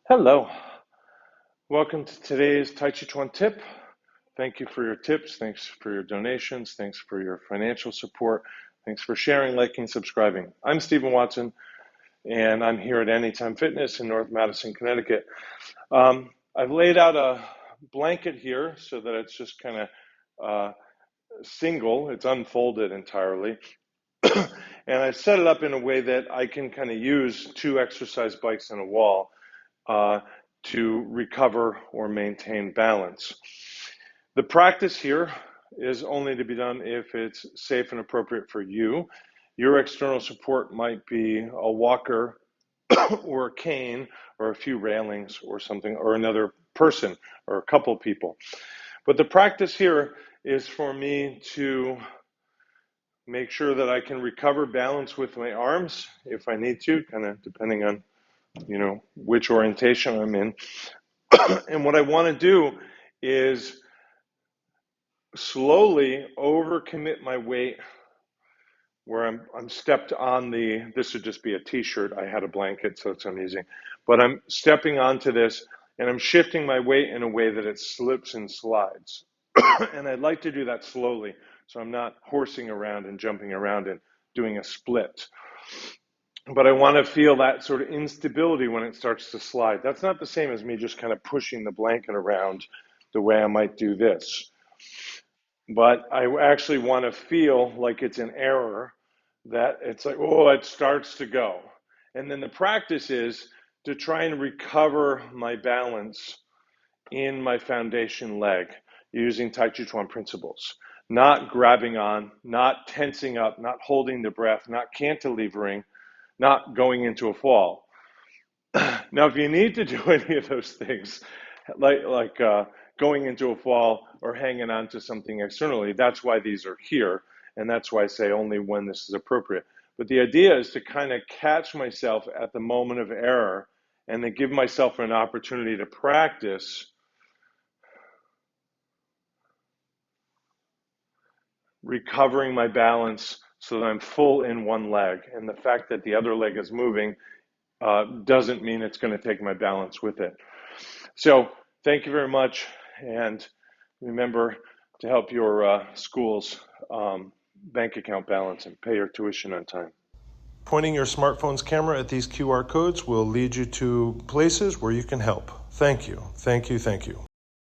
Hello, welcome to today's Tàijíquán Tip. Thank you for your tips, thanks for your donations, thanks for your financial support, thanks for sharing, liking, subscribing. I'm Stephen Watson, and I'm here at Anytime Fitness in North Madison, Connecticut. I've laid out a blanket here so that it's just kind of single, it's unfolded entirely. And I've set it up in a way that I can kind of use two exercise bikes and a wall to recover or maintain balance. The practice here is only to be done if it's safe and appropriate for you. Your external support might be a walker or a cane or a few railings or something, or another person or a couple people. But the practice here is for me to make sure that I can recover balance with my arms if I need to, kind of depending on which orientation I'm in. And what I want to do is slowly overcommit my weight where I'm stepped on this would just be a t-shirt. I had a blanket, so it's amusing. But I'm stepping onto this and I'm shifting my weight in a way that it slips and slides. And I'd like to do that slowly, so I'm not horsing around and jumping around and doing a split. But I want to feel that sort of instability when it starts to slide. That's not the same as me just kind of pushing the blanket around the way I might do this. But I actually want to feel like it's an error, that it's like, oh, it starts to go. And then the practice is to try and recover my balance in my foundation leg using Tàijíquán principles. Not grabbing on, not tensing up, not holding the breath, not cantilevering, not going into a fall. Now, if you need to do any of those things, like going into a fall or hanging on to something externally, that's why these are here, and that's why I say only when this is appropriate. But the idea is to kind of catch myself at the moment of error and then give myself an opportunity to practice recovering my balance so that I'm full in one leg. And the fact that the other leg is moving doesn't mean it's going to take my balance with it. So thank you very much, and remember to help your school's bank account balance and pay your tuition on time. Pointing your smartphone's camera at these QR codes will lead you to places where you can help. Thank you, thank you, thank you.